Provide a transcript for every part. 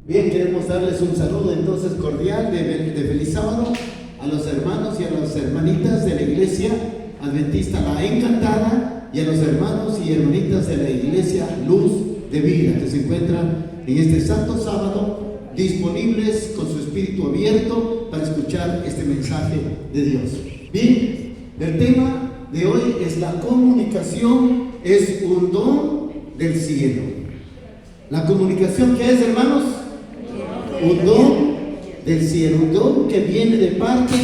Bien, queremos darles un saludo entonces cordial de feliz sábado a los hermanos y a las hermanitas de la Iglesia Adventista La Encantada y a los hermanos y hermanitas de la Iglesia Luz de Vida que se encuentran en este santo sábado disponibles con su espíritu abierto para escuchar este mensaje de Dios. Bien, el tema de hoy es la comunicación es un don del cielo. La comunicación, ¿qué es, hermanos? Un don del cielo, un don que viene de parte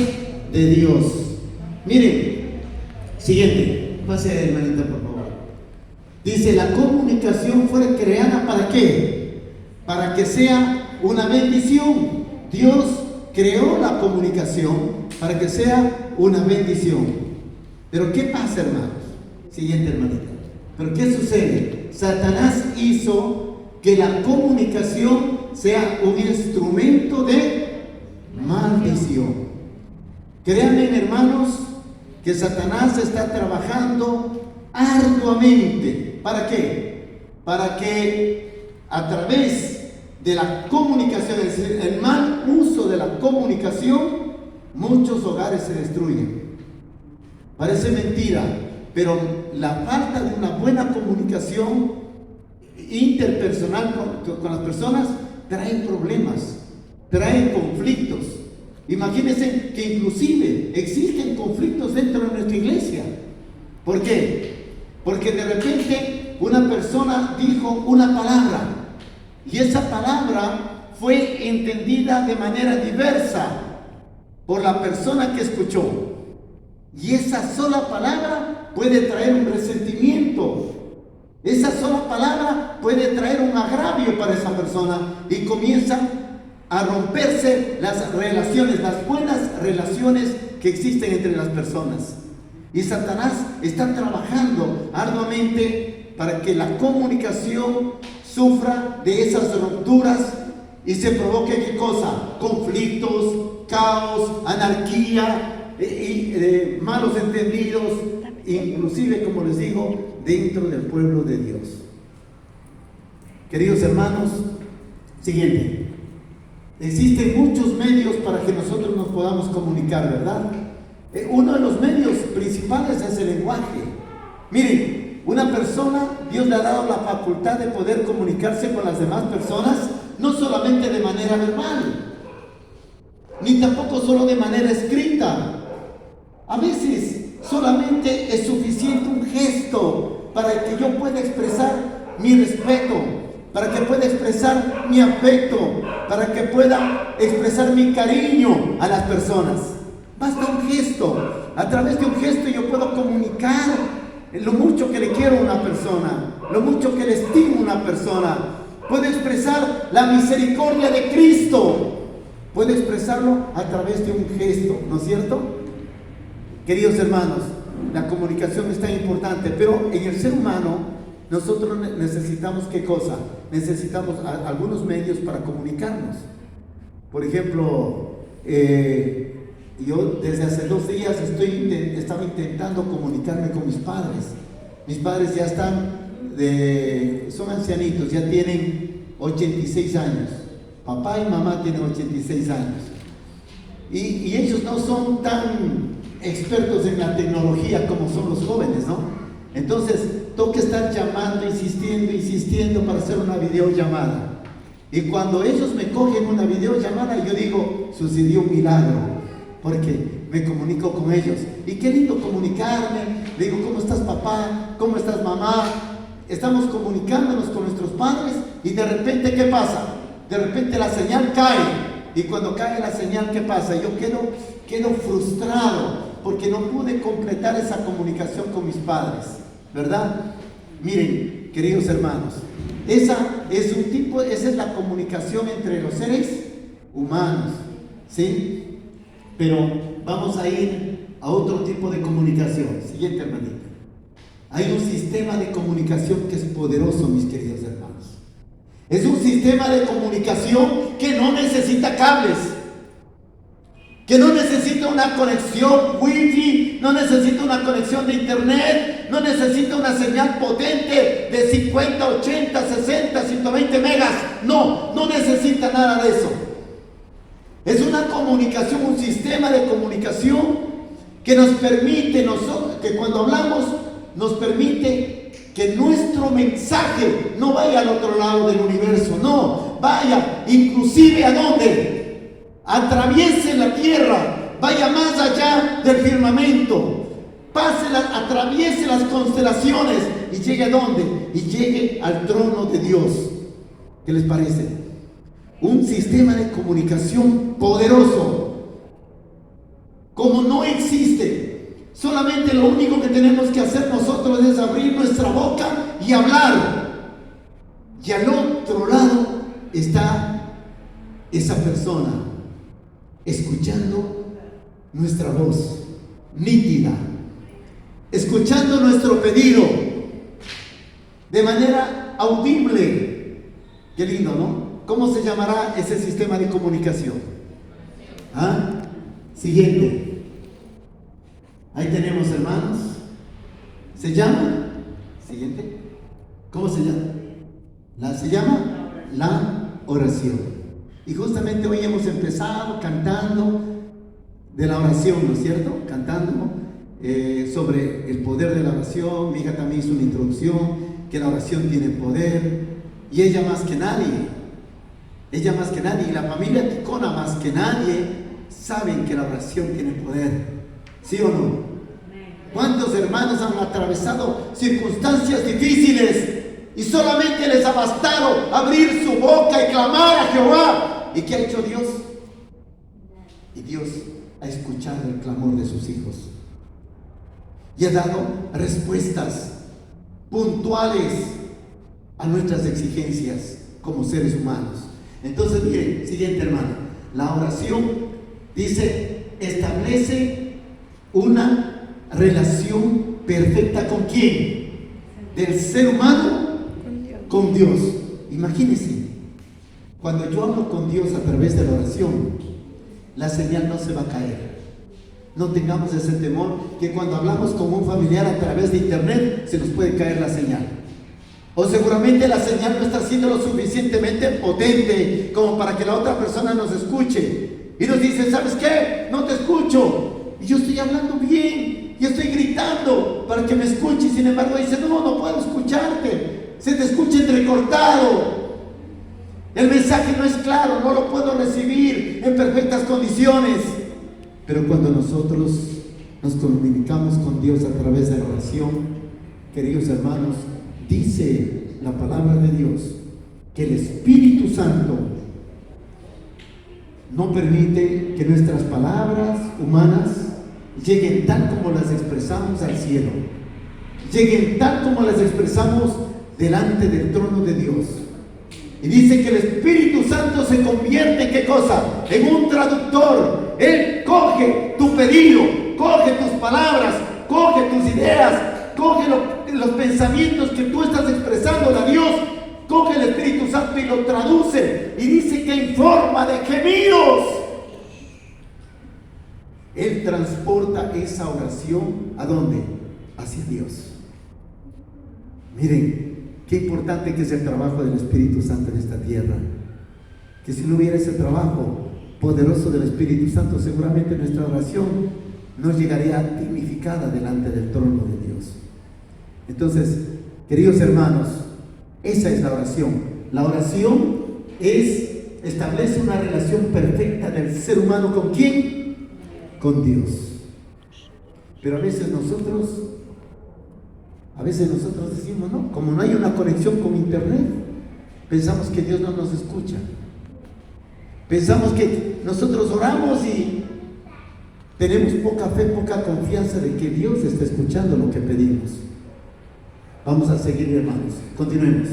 de Dios. Miren, siguiente, pase hermanita por favor. Dice, la comunicación fue creada ¿para qué? Para que sea una bendición. Dios creó la comunicación para que sea una bendición. Pero ¿qué pasa, hermanos? Siguiente hermanita. ¿Pero qué sucede? Satanás hizo que la comunicación sea un instrumento de maldición. Créanme, hermanos, que Satanás está trabajando arduamente. ¿Para qué? Para que a través de la comunicación, es decir, el mal uso de la comunicación, muchos hogares se destruyen. Parece mentira, pero la falta de una buena comunicación interpersonal con las personas trae problemas, trae conflictos. Imagínense que inclusive existen conflictos dentro de nuestra iglesia. ¿Por qué? Porque de repente una persona dijo una palabra y esa palabra fue entendida de manera diversa por la persona que escuchó, y esa sola palabra puede traer un resentimiento. Esa sola palabra puede traer un agravio para esa persona y comienzan a romperse las relaciones, las buenas relaciones que existen entre las personas. Y Satanás está trabajando arduamente para que la comunicación sufra de esas rupturas y se provoque ¿qué cosa? Conflictos, caos, anarquía, malos entendidos, inclusive, como les digo, dentro del pueblo de Dios. Queridos hermanos, siguiente. Existen muchos medios para que nosotros nos podamos comunicar, ¿verdad? Uno de los medios principales es el lenguaje. Miren, una persona, Dios le ha dado la facultad de poder comunicarse con las demás personas, no solamente de manera verbal, ni tampoco solo de manera escrita. A veces solamente es suficiente un gesto para que yo pueda expresar mi respeto, para que pueda expresar mi afecto, para que pueda expresar mi cariño a las personas. Basta un gesto. A través de un gesto yo puedo comunicar lo mucho que le quiero a una persona, lo mucho que le estimo a una persona. Puedo expresar la misericordia de Cristo. Puedo expresarlo a través de un gesto, ¿no es cierto? Queridos hermanos, la comunicación es tan importante, pero en el ser humano nosotros necesitamos ¿qué cosa? Necesitamos algunos medios para comunicarnos. Por ejemplo, yo desde hace 2 días estaba intentando comunicarme con mis padres. Mis padres ya son ancianitos, ya tienen 86 años. Papá y mamá tienen 86 años. Y ellos no son tan expertos en la tecnología como son los jóvenes, ¿no? Entonces, tengo que estar llamando, insistiendo para hacer una videollamada. Y cuando ellos me cogen una videollamada, yo digo, sucedió un milagro, porque me comunico con ellos. Y qué lindo comunicarme. Le digo, ¿cómo estás, papá? ¿Cómo estás, mamá? Estamos comunicándonos con nuestros padres y de repente, ¿qué pasa? De repente la señal cae. Y cuando cae la señal, ¿qué pasa? Yo quedo frustrado porque no pude completar esa comunicación con mis padres, ¿verdad? Miren, queridos hermanos, esa es la comunicación entre los seres humanos, ¿sí? Pero vamos a ir a otro tipo de comunicación. Siguiente hermanita. Hay un sistema de comunicación que es poderoso, mis queridos hermanos. Es un sistema de comunicación que no necesita cables. que no necesita una conexión wifi, no necesita una conexión de internet, no necesita una señal potente de 50, 80, 60, 120 megas. No necesita nada de eso. Es una comunicación, un sistema de comunicación que nos permite, que cuando hablamos, nos permite que nuestro mensaje no vaya al otro lado del universo, no, vaya inclusive ¿a dónde? Atraviese la tierra, vaya más allá del firmamento, atraviese las constelaciones y llegue ¿a dónde? Y llegue al trono de Dios. ¿Qué les parece? Un sistema de comunicación poderoso, como no existe. Solamente lo único que tenemos que hacer nosotros es abrir nuestra boca y hablar. Y al otro lado está esa persona escuchando nuestra voz nítida, escuchando nuestro pedido de manera audible. Qué lindo, ¿no? ¿Cómo se llamará ese sistema de comunicación? ¿Ah? Siguiente. Ahí tenemos, hermanos. ¿Se llama? Siguiente. ¿Cómo se llama? Se llama la oración. Y justamente hoy hemos empezado cantando de la oración, ¿no es cierto? Cantando sobre el poder de la oración. Mi hija también hizo una introducción, que la oración tiene poder. Y ella más que nadie, y la familia Ticona más que nadie, saben que la oración tiene poder. ¿Sí o no? ¿Cuántos hermanos han atravesado circunstancias difíciles y solamente les ha bastado abrir su boca y clamar a Jehová? ¿Y qué ha hecho Dios? Y Dios ha escuchado el clamor de sus hijos y ha dado respuestas puntuales a nuestras exigencias como seres humanos. Entonces, miren, siguiente hermano, la oración dice, establece una relación perfecta ¿con quién? Del ser humano con Dios. Imagínense, cuando yo hablo con Dios a través de la oración, la señal no se va a caer. No tengamos ese temor que cuando hablamos con un familiar a través de internet se nos puede caer la señal. O seguramente la señal no está siendo lo suficientemente potente como para que la otra persona nos escuche. Y nos dice, ¿sabes qué? No te escucho. Y yo estoy hablando bien, y estoy gritando para que me escuche. Sin embargo dice, no puedo escucharte. Se te escucha entrecortado. El mensaje no es claro, no lo puedo recibir en perfectas condiciones. Pero cuando nosotros nos comunicamos con Dios a través de la oración, queridos hermanos, dice la palabra de Dios que el Espíritu Santo no permite que nuestras palabras humanas lleguen tal como las expresamos al cielo, lleguen tal como las expresamos delante del trono de Dios. Y dice que el Espíritu Santo se convierte en ¿qué cosa? En un traductor. Él coge tu pedido, coge tus palabras, coge tus ideas, coge los pensamientos que tú estás expresando a Dios, coge el Espíritu Santo y lo traduce. Y dice que en forma de gemidos, Él transporta esa oración ¿a dónde? Hacia Dios. Miren, qué importante que es el trabajo del Espíritu Santo en esta tierra. Que si no hubiera ese trabajo poderoso del Espíritu Santo, seguramente nuestra oración no llegaría dignificada delante del trono de Dios. Entonces, queridos hermanos, esa es la oración. La oración establece una relación perfecta del ser humano ¿con quién? Con Dios. Pero a veces nosotros decimos, no, como no hay una conexión con internet, pensamos que Dios no nos escucha. Pensamos que nosotros oramos y tenemos poca fe, poca confianza de que Dios está escuchando lo que pedimos. Vamos a seguir, hermanos. Continuemos.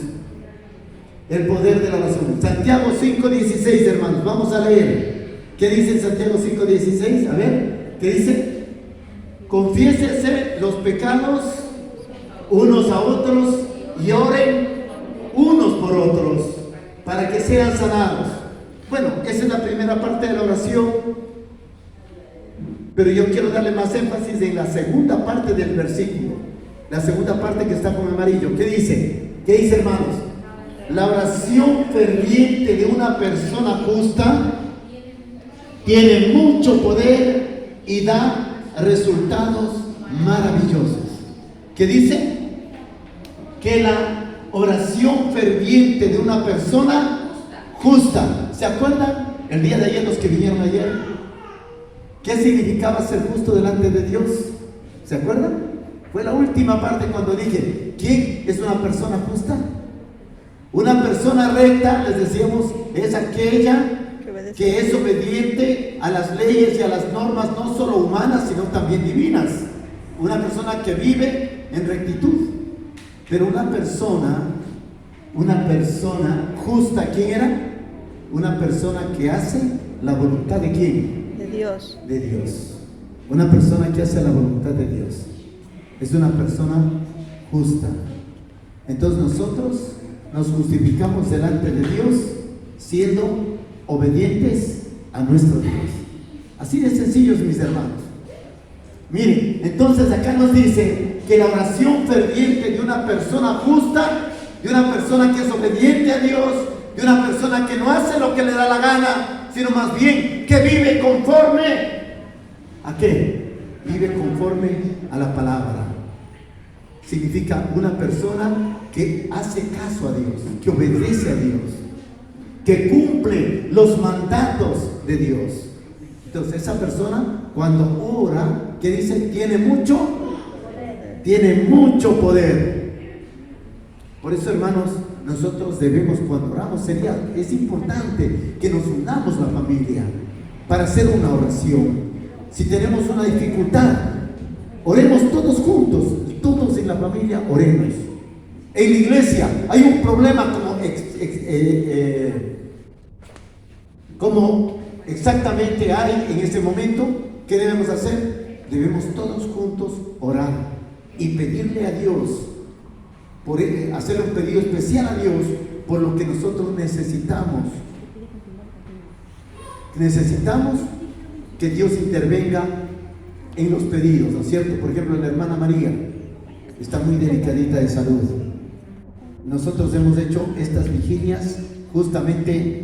El poder de la oración. Santiago 5:16, hermanos. Vamos a leer. ¿Qué dice en Santiago 5:16? A ver, ¿qué dice? Confiésense los pecados unos a otros y oren unos por otros para que sean sanados. Bueno, esa es la primera parte de la oración. Pero yo quiero darle más énfasis en la segunda parte del versículo. La segunda parte que está con amarillo. ¿Qué dice? ¿Qué dice, hermanos? La oración ferviente de una persona justa tiene mucho poder y da resultados maravillosos. ¿Qué dice? Que la oración ferviente de una persona justa. ¿Se acuerdan? El día de ayer, los que vinieron ayer, ¿qué significaba ser justo delante de Dios? ¿Se acuerdan? Fue la última parte cuando dije, ¿quién es una persona justa? Una persona recta, les decíamos, es aquella que es obediente a las leyes y a las normas, no solo humanas, sino también divinas. Una persona que vive en rectitud. Pero una persona justa, ¿quién era? Una persona que hace la voluntad de ¿quién? De Dios. De Dios. Una persona que hace la voluntad de Dios es una persona justa. Entonces nosotros nos justificamos delante de Dios siendo obedientes a nuestro Dios. Así de sencillos, mis hermanos. Miren, entonces acá nos dice que la oración ferviente de una persona justa, de una persona que es obediente a Dios, de una persona que no hace lo que le da la gana, sino más bien que vive conforme ¿a qué? Vive conforme a la palabra. Significa una persona que hace caso a Dios, que obedece a Dios, que cumple los mandatos de Dios. Entonces esa persona cuando ora, ¿qué dice? Tiene mucho poder. Por eso, hermanos, nosotros debemos, cuando oramos, es importante que nos unamos la familia para hacer una oración. Si tenemos una dificultad, oremos todos juntos, todos en la familia oremos. En la iglesia hay un problema como exactamente hay en este momento. ¿Qué debemos hacer? Debemos todos juntos orar y pedirle a Dios, hacer un pedido especial a Dios por lo que nosotros necesitamos. Necesitamos que Dios intervenga en los pedidos, ¿no es cierto? Por ejemplo, la hermana María está muy delicadita de salud. Nosotros hemos hecho estas vigilias justamente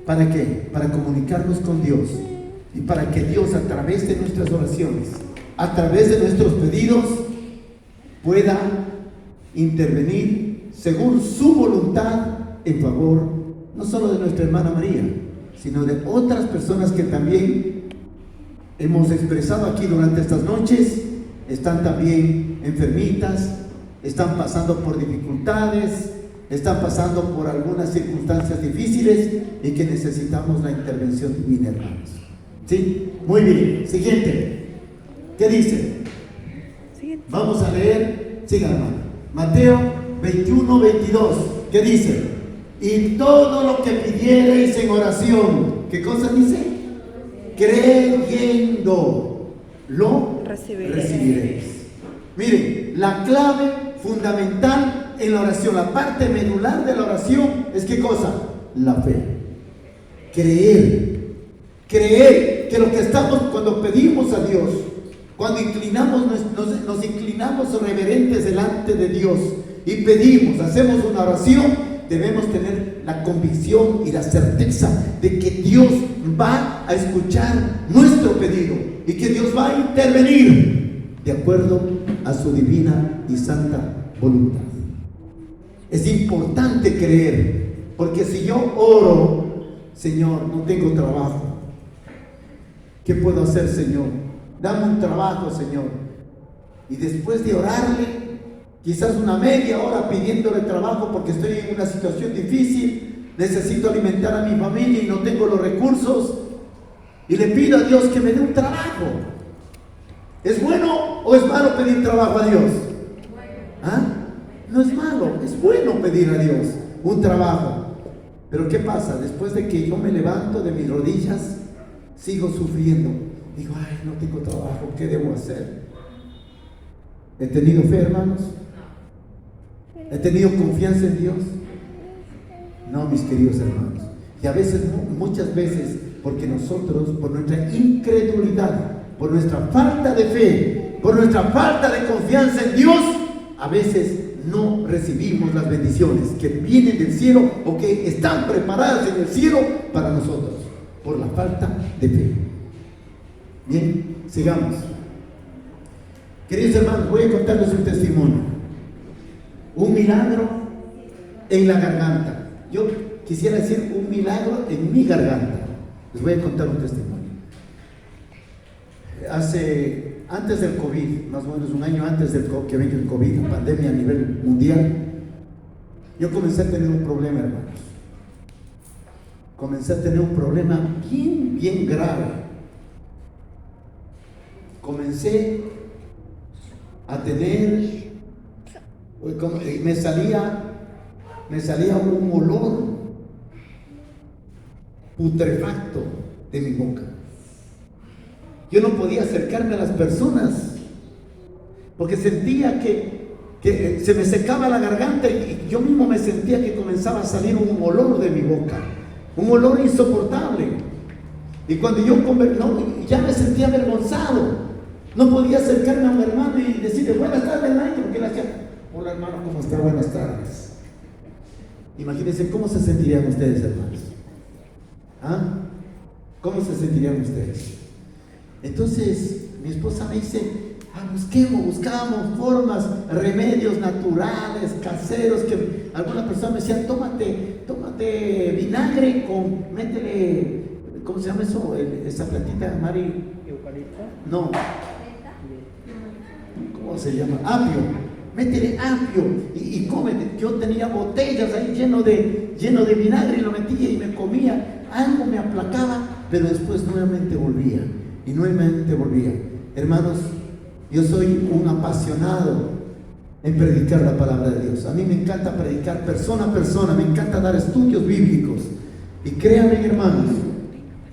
¿para qué? Para comunicarnos con Dios y para que Dios, a través de nuestras oraciones, a través de nuestros pedidos, pueda intervenir según su voluntad en favor no solo de nuestra hermana María, sino de otras personas que también hemos expresado aquí durante estas noches. Están también enfermitas, están pasando por dificultades, están pasando por algunas circunstancias difíciles y que necesitamos la intervención divina, hermanos. ¿Sí? Muy bien. Siguiente. ¿Qué dice? Siguiente. Vamos a leer. Siga, hermano. Mateo 21, 22. ¿Qué dice? Y todo lo que pidiereis en oración, ¿qué cosa dice? Creyendo, lo recibiréis. Miren, la clave fundamental en la oración, la parte medular de la oración es ¿qué cosa? La fe. Creer que lo que estamos, cuando pedimos a Dios, cuando nos inclinamos reverentes delante de Dios y pedimos, hacemos una oración, debemos tener la convicción y la certeza de que Dios va a escuchar nuestro pedido y que Dios va a intervenir de acuerdo a su divina y santa voluntad. Es importante creer, porque si yo oro, Señor, no tengo trabajo, ¿qué puedo hacer, Señor? Dame un trabajo, Señor. Y después de orarle, quizás una media hora pidiéndole trabajo porque estoy en una situación difícil, necesito alimentar a mi familia y no tengo los recursos, y le pido a Dios que me dé un trabajo. ¿Es bueno o es malo pedir trabajo a Dios? ¿Ah? No es malo, es bueno pedir a Dios un trabajo. Pero ¿qué pasa? Después de que yo me levanto de mis rodillas, sigo sufriendo. Digo, ay, no tengo trabajo, ¿qué debo hacer? ¿He tenido fe, hermanos? ¿He tenido confianza en Dios? No, mis queridos hermanos. Y a veces, muchas veces, porque nosotros, por nuestra incredulidad, por nuestra falta de fe, por nuestra falta de confianza en Dios, a veces no recibimos las bendiciones que vienen del cielo o que están preparadas en el cielo para nosotros, por la falta de fe. Bien, sigamos. Queridos hermanos, voy a contarles un testimonio. Un milagro en la garganta. Yo quisiera decir un milagro en mi garganta. Les voy a contar un testimonio. Antes del COVID, más o menos un año antes del que venga el COVID, la pandemia a nivel mundial, yo comencé a tener un problema, hermanos. Comencé a tener un problema bien grave. Comencé a tener, me salía un olor putrefacto de mi boca. Yo no podía acercarme a las personas porque sentía que se me secaba la garganta y yo mismo me sentía que comenzaba a salir un olor de mi boca, un olor insoportable. Y cuando yo ya me sentía avergonzado, no podía acercarme a un hermano y decirle buenas tardes, hermano, porque él hacía, hola hermano, ¿cómo está? Buenas tardes. Imagínense cómo se sentirían ustedes, hermanos. ¿Ah? ¿Cómo se sentirían ustedes? Entonces mi esposa me dice, buscábamos formas, remedios naturales, caseros, que alguna persona me decía, tómate vinagre métele, ¿cómo se llama eso? Esa plantita, Mari. ¿Eucalipto? No. ¿Cómo se llama? Apio. Métele apio y cómete. Yo tenía botellas ahí lleno de vinagre y lo metía y me comía. Algo me aplacaba, pero después nuevamente volvía. Y nuevamente volvía. Hermanos, yo soy un apasionado en predicar la palabra de Dios. A mí me encanta predicar persona a persona, me encanta dar estudios bíblicos. Y créanme, hermanos,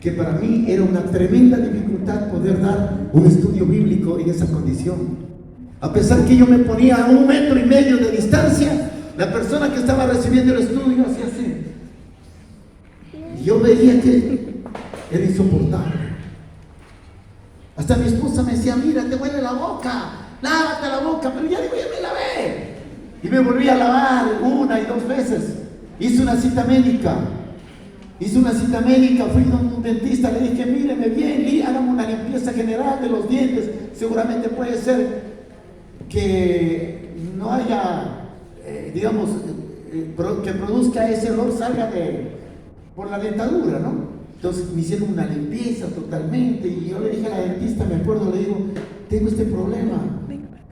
que para mí era una tremenda dificultad poder dar un estudio bíblico en esa condición. A pesar que yo me ponía a 1,5 metros de distancia, la persona que estaba recibiendo el estudio hacía así. Y yo veía que era insoportable. Hasta mi esposa me decía, mira, te huele la boca, lávate la boca, pero ya me lavé. Y me volví a lavar 1 y 2 veces. Hice una cita médica, fui a un dentista, le dije, míreme bien, hágame una limpieza general de los dientes, seguramente puede ser que no haya, que produzca ese olor, salga por la dentadura, ¿no? Entonces me hicieron una limpieza totalmente y yo le dije a la dentista, me acuerdo, le digo, tengo este problema.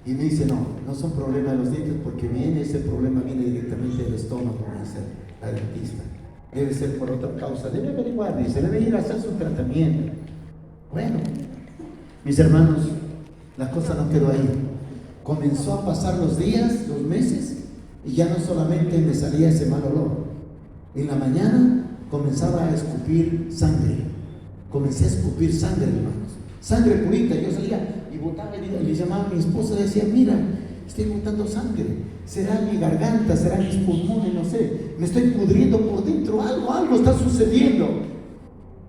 Y me dice, no son problemas de los dientes porque ese problema viene directamente del estómago, me dice la dentista. Debe ser por otra causa, debe averiguar, dice, debe ir a hacerse un tratamiento. Bueno, mis hermanos, la cosa no quedó ahí. Comenzó a pasar los días, los meses, y ya no solamente me salía ese mal olor. En la mañana comenzaba a escupir sangre. Comencé a escupir sangre, hermanos. Sangre purita. Yo salía y botaba y le llamaba a mi esposa y decía, mira, estoy botando sangre. Será mi garganta, será mis pulmones, no sé. Me estoy pudriendo por dentro, algo está sucediendo.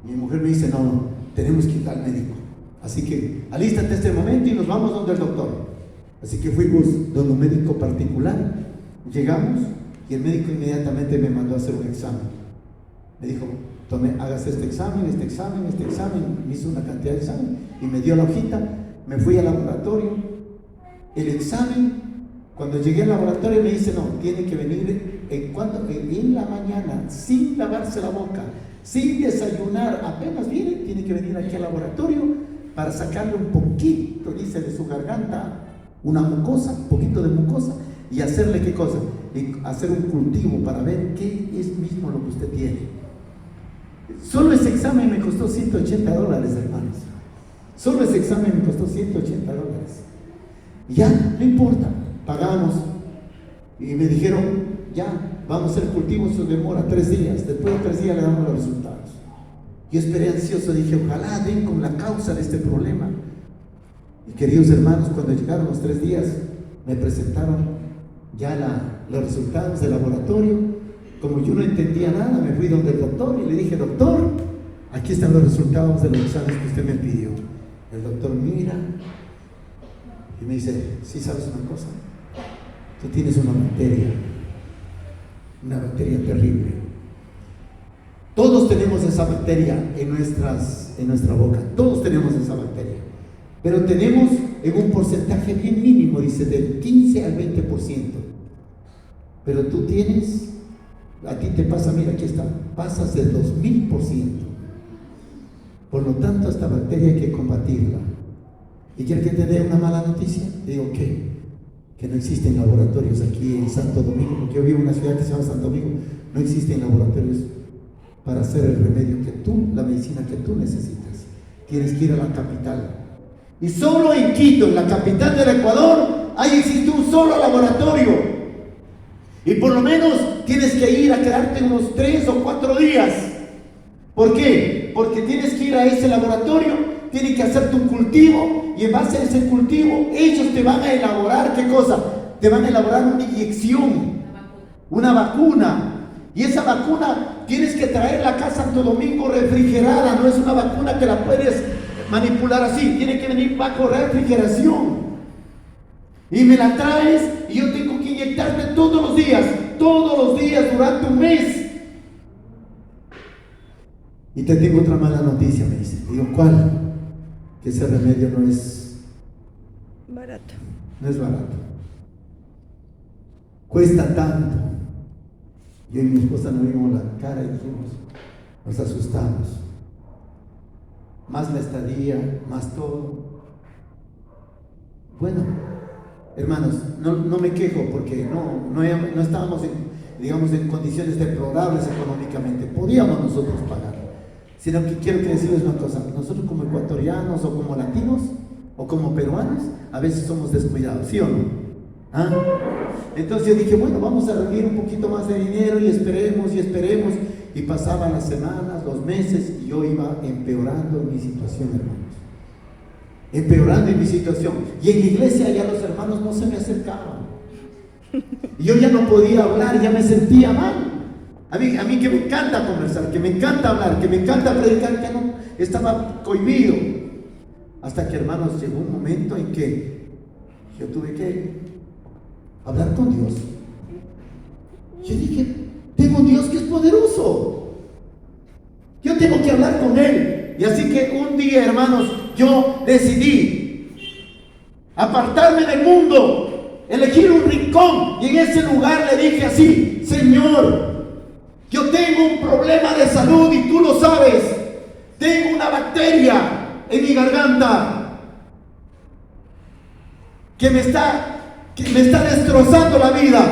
Mi mujer me dice, no, tenemos que ir al médico. Así que alístate este momento y nos vamos donde el doctor. Así que fuimos donde un médico particular. Llegamos y el médico inmediatamente me mandó a hacer un examen. Me dijo, hágase este examen, me hizo una cantidad de examen y me dio la hojita, me fui al laboratorio, el examen, cuando llegué al laboratorio me dice, no, tiene que venir en la mañana, sin lavarse la boca, sin desayunar, apenas viene, tiene que venir aquí al laboratorio para sacarle un poquito, dice, de su garganta, una mucosa, un poquito de mucosa, y hacerle ¿qué cosa? Y hacer un cultivo para ver qué es mismo lo que usted tiene. Solo ese examen me costó $180, hermanos. Solo ese examen me costó $180. Ya, no importa, pagamos. Y me dijeron, ya, vamos a hacer cultivo, eso demora 3 días. Después de 3 días le damos los resultados. Yo esperé ansioso, dije, ojalá den con la causa de este problema. Y queridos hermanos, cuando llegaron los 3 días, me presentaron ya los resultados del laboratorio. Como yo no entendía nada, me fui donde el doctor y le dije, doctor, aquí están los resultados de los exámenes que usted me pidió. El doctor mira y me dice, ¿sí sabes una cosa? Tú tienes una bacteria terrible. Todos tenemos esa bacteria en nuestra boca, todos tenemos esa bacteria, pero tenemos en un porcentaje bien mínimo, dice, del 15 al 20%. Pero tú tienes, a ti te pasa, mira, aquí está, pasas del 2000%. Por lo tanto, esta bacteria hay que combatirla. ¿Y quiere que te dé una mala noticia? Digo, ¿qué? Que no existen laboratorios aquí en Santo Domingo, porque yo vivo en una ciudad que se llama Santo Domingo, no existen laboratorios para hacer el remedio que tú, la medicina que tú necesitas. Tienes que ir a la capital. Y solo en Quito, en la capital del Ecuador, ahí existe un solo laboratorio. Y por lo menos tienes que ir a quedarte unos 3 o 4 días. ¿Por qué? Porque tienes que ir a ese laboratorio, tienes que hacer tu cultivo, y en base a ese cultivo, ellos te van a elaborar, ¿qué cosa? Te van a elaborar una inyección, una vacuna. Y esa vacuna tienes que traerla acá a Santo Domingo refrigerada, no es una vacuna que la puedes manipular así, tiene que venir bajo refrigeración. Y me la traes y yo tengo que inyectarte todos los días durante un mes. Y te tengo otra mala noticia, me dice. Digo, ¿cuál? Que ese remedio no es barato. No es barato. Cuesta tanto. Yo y mi esposa nos vimos la cara y dijimos, nos asustamos. Más la estadía, más todo. Bueno, hermanos, no me quejo porque no estábamos en condiciones deplorables económicamente. Podíamos nosotros pagar. Sino que quiero decirles una cosa, nosotros como ecuatorianos o como latinos o como peruanos, a veces somos descuidados, ¿sí o no? ¿Ah? Entonces yo dije, bueno, vamos a reunir un poquito más de dinero y esperemos, y pasaban las semanas, los meses, y yo iba empeorando en mi situación, hermanos. Empeorando en mi situación. Y en la iglesia ya los hermanos no se me acercaban. Y yo ya no podía hablar, ya me sentía mal. A mí que me encanta conversar, que me encanta hablar, que me encanta predicar, que no estaba cohibido. Hasta que, hermanos, llegó un momento en que yo tuve que hablar con Dios. Yo dije, tengo un Dios que es poderoso. Yo tengo que hablar con Él. Y así que un día, hermanos, yo decidí apartarme del mundo, elegir un rincón, y en ese lugar le dije así: Señor, yo tengo un problema de salud y tú lo sabes. Tengo una bacteria en mi garganta que me está destrozando la vida.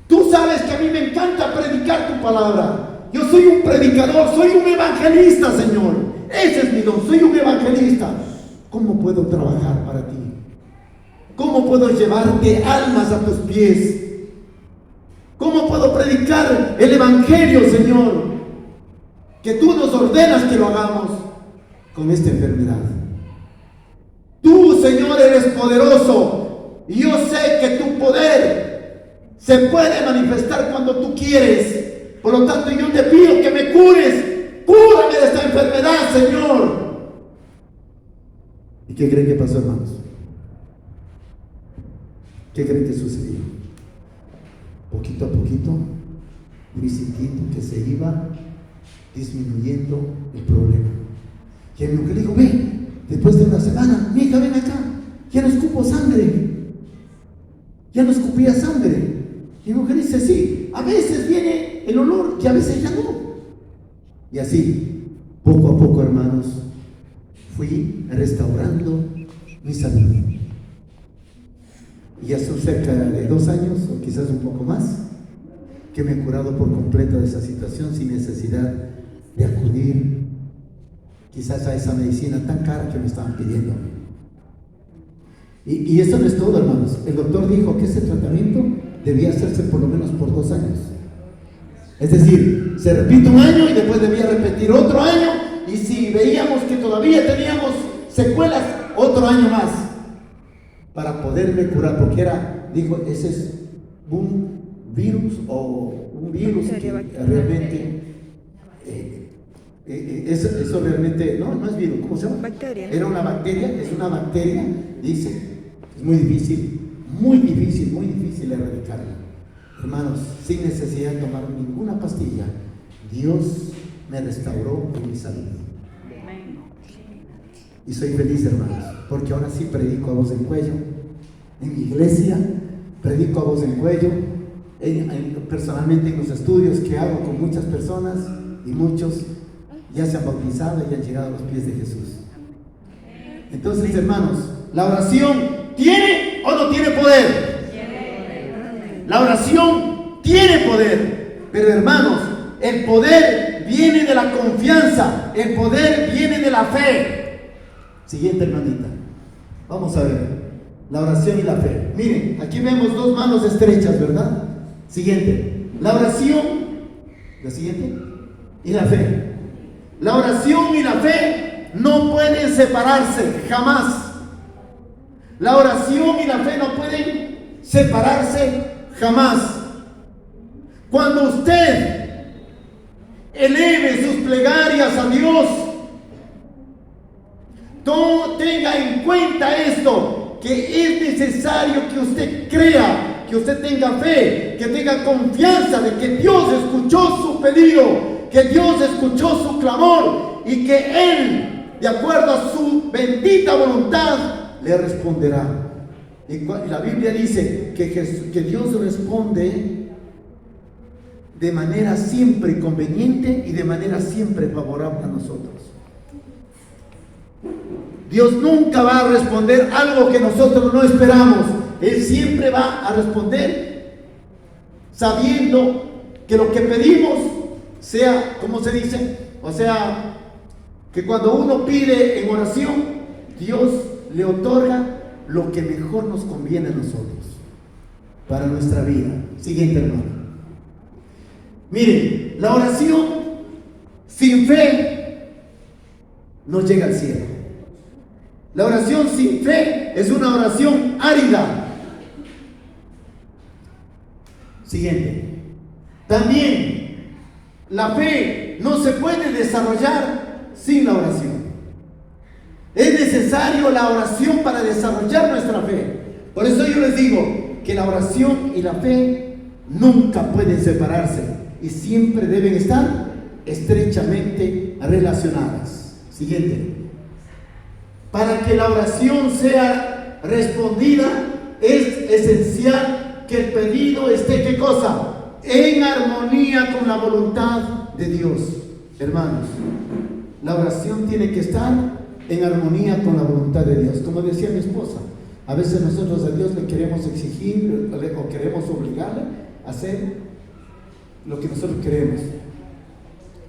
Tú sabes que a mí me encanta predicar tu palabra. Yo soy un predicador, soy un evangelista, Señor. Ese es mi don, soy un evangelista. ¿Cómo puedo trabajar para ti? ¿Cómo puedo llevarte almas a tus pies? ¿Cómo puedo predicar el evangelio, Señor? Que tú nos ordenas que lo hagamos con esta enfermedad. Tú, Señor, eres poderoso, y yo sé que tu poder se puede manifestar cuando tú quieres. Por lo tanto, yo te pido que me cures. Cúrame de esta enfermedad, Señor. ¿Y qué creen que pasó, hermanos? ¿Qué creen que sucedió? Poquito a poquito fui sintiendo que se iba disminuyendo el problema. Y mi mujer dijo: ve, después de una semana, mi hija, ven acá, ya no escupo sangre, ya no escupía sangre. Y mi mujer dice: sí, a veces viene el olor y a veces ya no. Y así, poco a poco, hermanos, fui restaurando mi salud. Y ya son cerca de 2 años, o quizás un poco más, que me he curado por completo de esa situación, sin necesidad de acudir quizás a esa medicina tan cara que me estaban pidiendo. Y eso no es todo, hermanos. El doctor dijo que ese tratamiento debía hacerse por lo menos por 2 años. Es decir, se repite 1 año y después debía repetir otro año, y si veíamos que todavía teníamos secuelas, otro año más, para poderme curar, porque dijo, ese es un virus que realmente eso realmente, no es virus, ¿cómo se llama? Bacteria. Era una bacteria, es una bacteria, dice, es muy difícil, muy difícil erradicarla. Hermanos, sin necesidad de tomar ninguna pastilla, Dios me restauró en mi salud. Y soy feliz, hermanos, porque ahora sí predico a voz en cuello. En mi iglesia, predico a voz en cuello. Personalmente en los estudios que hago con muchas personas, y muchos ya se han bautizado y han llegado a los pies de Jesús. Entonces, hermanos, ¿la oración tiene o no tiene poder? La oración tiene poder, pero hermanos, el poder viene de la confianza, el poder viene de la fe. Siguiente, hermanita, vamos a ver la oración y la fe. Miren, aquí vemos dos manos estrechas, ¿verdad? Siguiente, la oración, la siguiente, y la fe. La oración y la fe no pueden separarse jamás. La oración y la fe no pueden separarse jamás. Cuando usted eleve sus plegarias a Dios, tenga en cuenta esto, que es necesario que usted crea, que usted tenga fe, que tenga confianza de que Dios escuchó su pedido, que Dios escuchó su clamor y que Él, de acuerdo a su bendita voluntad, le responderá. Y la Biblia dice que Dios responde de manera siempre conveniente y de manera siempre favorable a nosotros. Dios nunca va a responder algo que nosotros no esperamos. Él siempre va a responder sabiendo que lo que pedimos sea, ¿cómo se dice? O sea, que cuando uno pide en oración, Dios le otorga lo que mejor nos conviene a nosotros para nuestra vida. Siguiente, hermano. Miren, la oración sin fe no llega al cielo. La oración sin fe es una oración árida. Siguiente. También la fe no se puede desarrollar sin la oración. Es necesario la oración para desarrollar nuestra fe. Por eso yo les digo que la oración y la fe nunca pueden separarse y siempre deben estar estrechamente relacionadas. Siguiente. Para que la oración sea respondida, es esencial que el pedido esté, ¿qué cosa? En armonía con la voluntad de Dios. Hermanos, la oración tiene que estar en armonía con la voluntad de Dios. Como decía mi esposa, a veces nosotros a Dios le queremos exigir o queremos obligarle a hacer lo que nosotros queremos.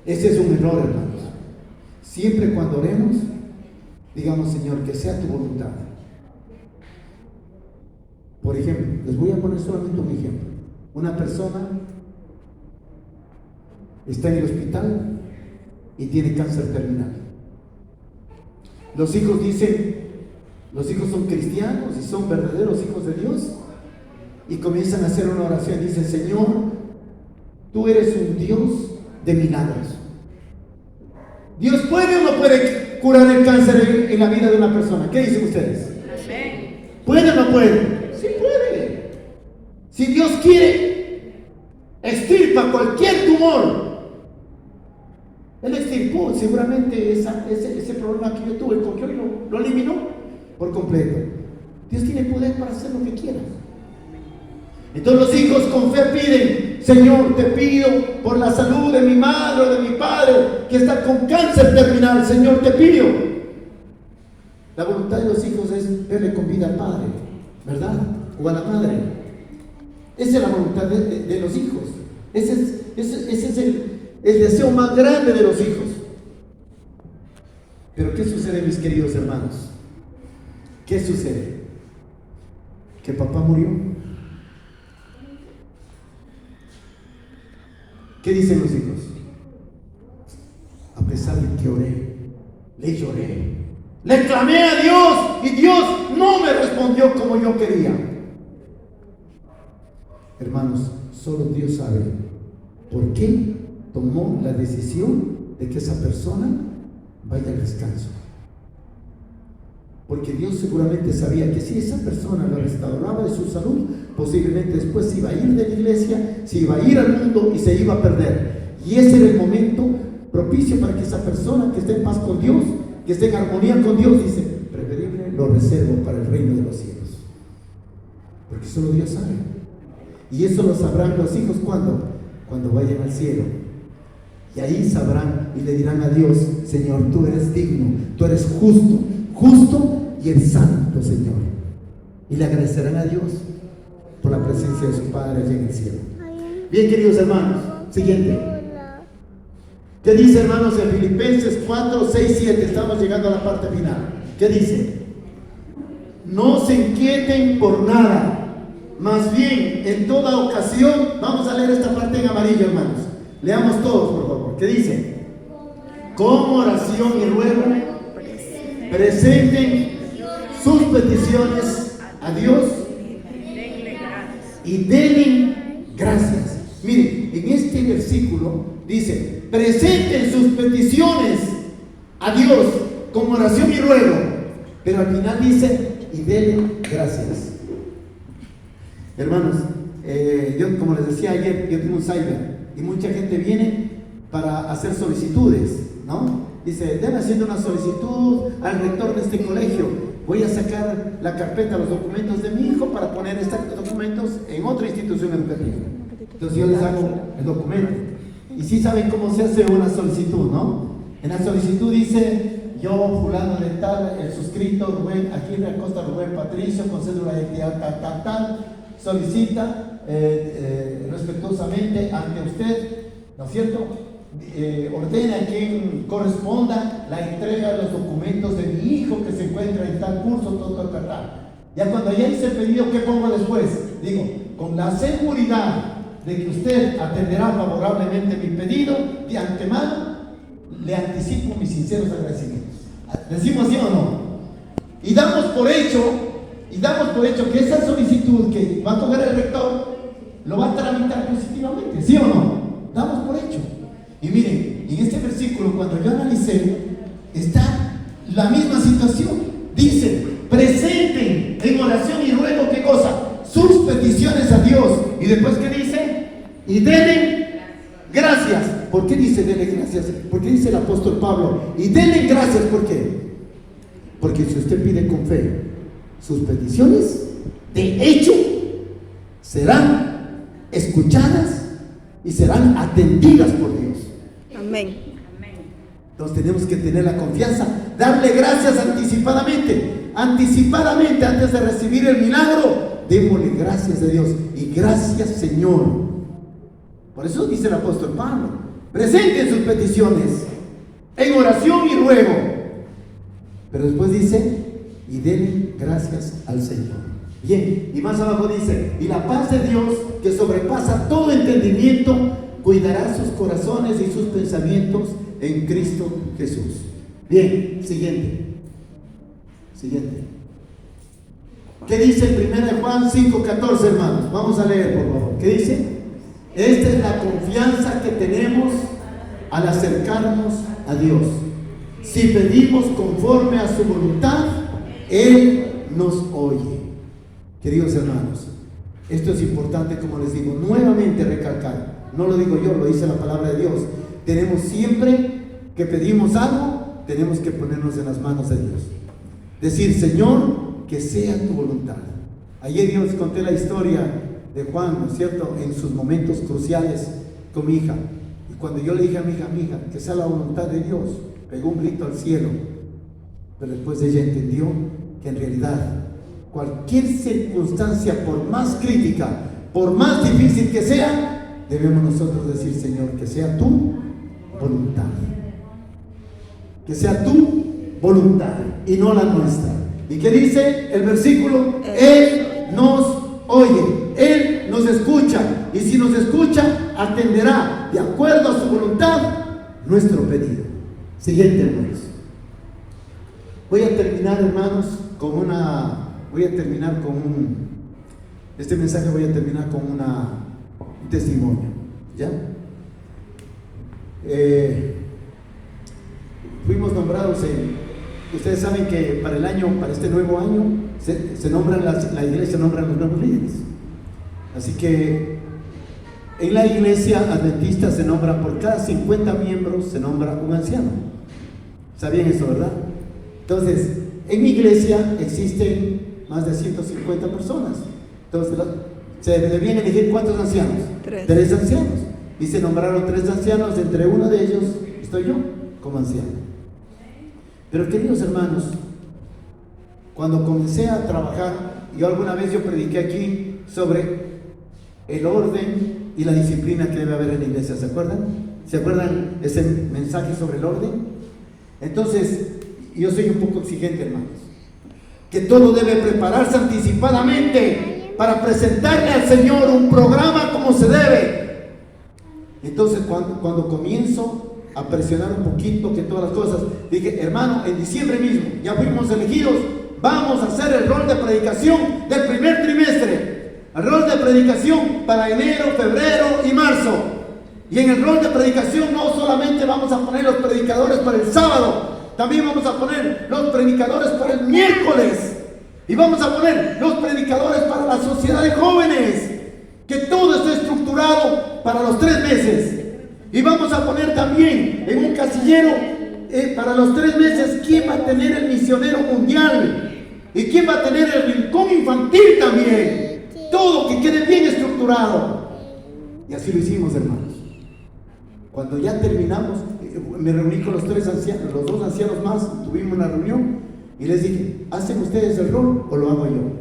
Ese es un error, hermanos. Siempre cuando oremos, digamos: Señor, que sea tu voluntad. Por ejemplo, les voy a poner solamente un ejemplo. Una persona está en el hospital y tiene cáncer terminal. Los hijos dicen, los hijos son cristianos y son verdaderos hijos de Dios, y comienzan a hacer una oración. Dicen: Señor, tú eres un Dios de milagros. ¿Dios puede o no puede curar el cáncer en la vida de una persona? ¿Qué dicen ustedes? ¿Puede o no puede? Sí puede. Si Dios quiere, extirpa cualquier tumor. Él extirpó seguramente ese problema que yo tuve, porque hoy lo eliminó por completo. Dios tiene poder para hacer lo que quiera. Entonces los hijos con fe piden: Señor, te pido por la salud de mi madre o de mi padre que está con cáncer terminal. Señor, te pido. La voluntad de los hijos es verle con vida al padre, ¿verdad? O a la madre. Esa es la voluntad de los hijos. Ese es el deseo más grande de los hijos. Pero ¿qué sucede, mis queridos hermanos? ¿Qué sucede? Que papá murió. ¿Qué dicen los hijos? A pesar de que oré, le lloré, le clamé a Dios y Dios no me respondió como yo quería. Hermanos, solo Dios sabe por qué tomó la decisión de que esa persona vaya al descanso. Porque Dios seguramente sabía que si esa persona lo restauraba de su salud, posiblemente después se iba a ir de la iglesia, se iba a ir al mundo y se iba a perder. Y ese era el momento propicio para que esa persona que esté en paz con Dios, que esté en armonía con Dios, dice, preferible lo reservo para el reino de los cielos. Porque solo Dios sabe. Y eso lo sabrán los hijos cuando vayan al cielo. Y ahí sabrán y le dirán a Dios, Señor, tú eres digno, tú eres justo y el santo, Señor. Y le agradecerán a Dios por la presencia de su Padre allá en el cielo. Bien, queridos hermanos, siguiente. ¿Qué dice, hermanos, en Filipenses 4, 6, 7? Estamos llegando a la parte final. ¿Qué dice? No se inquieten por nada, más bien en toda ocasión. Vamos a leer esta parte en amarillo, hermanos. Leamos todos, por favor. ¿Qué dice? Con oración y ruego presenten sus peticiones a Dios y denle gracias. Miren, en este versículo dice, presenten sus peticiones a Dios con oración y ruego, pero al final dice, y denle gracias. Hermanos, yo como les decía ayer, yo tengo un cyber y mucha gente viene para hacer solicitudes, ¿no? Dice, debe haciendo una solicitud al rector de este colegio. Voy a sacar la carpeta, los documentos de mi hijo para poner estos documentos en otra institución educativa. Entonces yo les hago el documento. Y sí saben cómo se hace una solicitud, ¿no? En la solicitud dice, yo fulano de tal, el suscrito Rubén, aquí Acosta Rubén Patricio, con cédula de identidad tal, solicita respetuosamente ante usted, ¿no es cierto? Ordena a quien corresponda la entrega de los documentos de mi hijo que se encuentra en tal curso, tal. Ya cuando ya hice el pedido, ¿qué pongo después? Digo, con la seguridad de que usted atenderá favorablemente mi pedido, de antemano le anticipo mis sinceros agradecimientos. ¿Decimos sí o no? Y damos por hecho que esa solicitud que va a tocar el rector lo va a tramitar positivamente, ¿sí o no? Damos por hecho. Y miren, en este versículo, cuando yo analicé, está la misma situación. Dice, presenten en oración y ruego, ¿qué cosa? Sus peticiones a Dios. Y después, ¿qué dice? Y denle gracias. ¿Por qué dice denle gracias? Porque dice el apóstol Pablo, y denle gracias, ¿por qué? Porque si usted pide con fe, sus peticiones, de hecho, serán escuchadas y serán atendidas por Dios. Amén. Entonces tenemos que tener la confianza, darle gracias anticipadamente antes de recibir el milagro. Démosle gracias a Dios y gracias, Señor. Por eso dice el apóstol Pablo, presenten sus peticiones en oración y ruego, pero después dice, y denle gracias al Señor. Bien, y más abajo dice, y la paz de Dios, que sobrepasa todo entendimiento, cuidará sus corazones y sus pensamientos en Cristo Jesús. Bien, siguiente. ¿Qué dice en 1 Juan 5:14, hermanos? Vamos a leer, por favor. ¿Qué dice? Esta es la confianza que tenemos al acercarnos a Dios. Si pedimos conforme a su voluntad, Él nos oye. Queridos hermanos, esto es importante, como les digo, nuevamente recalcar. No lo digo yo, lo dice la palabra de Dios. Tenemos siempre que pedimos algo, tenemos que ponernos en las manos de Dios. Decir, Señor, que sea tu voluntad. Ayer yo les conté la historia de Juan, ¿no es cierto?, en sus momentos cruciales con mi hija. Y cuando yo le dije a mi hija, que sea la voluntad de Dios, pegó un grito al cielo. Pero después ella entendió que en realidad cualquier circunstancia, por más crítica, por más difícil que sea, debemos nosotros decir, Señor, que sea tu voluntad. Que sea tu voluntad y no la nuestra. ¿Y qué dice el versículo? Él nos oye, Él nos escucha, y si nos escucha, atenderá de acuerdo a su voluntad nuestro pedido. Siguiente, hermanos. Voy a terminar, hermanos, este mensaje voy a terminar con un testimonio, ¿ya? fuimos nombrados ustedes saben que para este nuevo año, se nombran la iglesia nombra los nuevos líderes. Así que en la iglesia adventista se nombra, por cada 50 miembros se nombra un anciano. ¿Sabían eso, verdad? Entonces, en mi iglesia existen más de 150 personas. Entonces, se debían elegir ¿cuántos ancianos? 3 ancianos. Y se nombraron 3 ancianos, entre uno de ellos estoy yo como anciano. Pero queridos hermanos, cuando comencé a trabajar, alguna vez yo prediqué aquí sobre el orden y la disciplina que debe haber en la iglesia. ¿Se acuerdan? ¿Se acuerdan ese mensaje sobre el orden? Entonces, yo soy un poco exigente, hermanos, que todo debe prepararse anticipadamente para presentarle al Señor un programa como se debe. Entonces, cuando comienzo a presionar un poquito que todas las cosas, dije, hermano, en diciembre mismo ya fuimos elegidos, vamos a hacer el rol de predicación del primer trimestre. El rol de predicación para enero, febrero y marzo. Y en el rol de predicación no solamente vamos a poner los predicadores para el sábado, también vamos a poner los predicadores para el miércoles. Y vamos a poner los predicadores para la sociedad de jóvenes. Que todo esté estructurado para los 3 meses. Y vamos a poner también en un casillero para los 3 meses quién va a tener el misionero mundial. Y quién va a tener el rincón infantil también. Todo que quede bien estructurado. Y así lo hicimos, hermanos. Cuando ya terminamos, me reuní con los 3 ancianos, los 2 ancianos más, tuvimos una reunión y les dije, ¿hacen ustedes el rol o lo hago yo?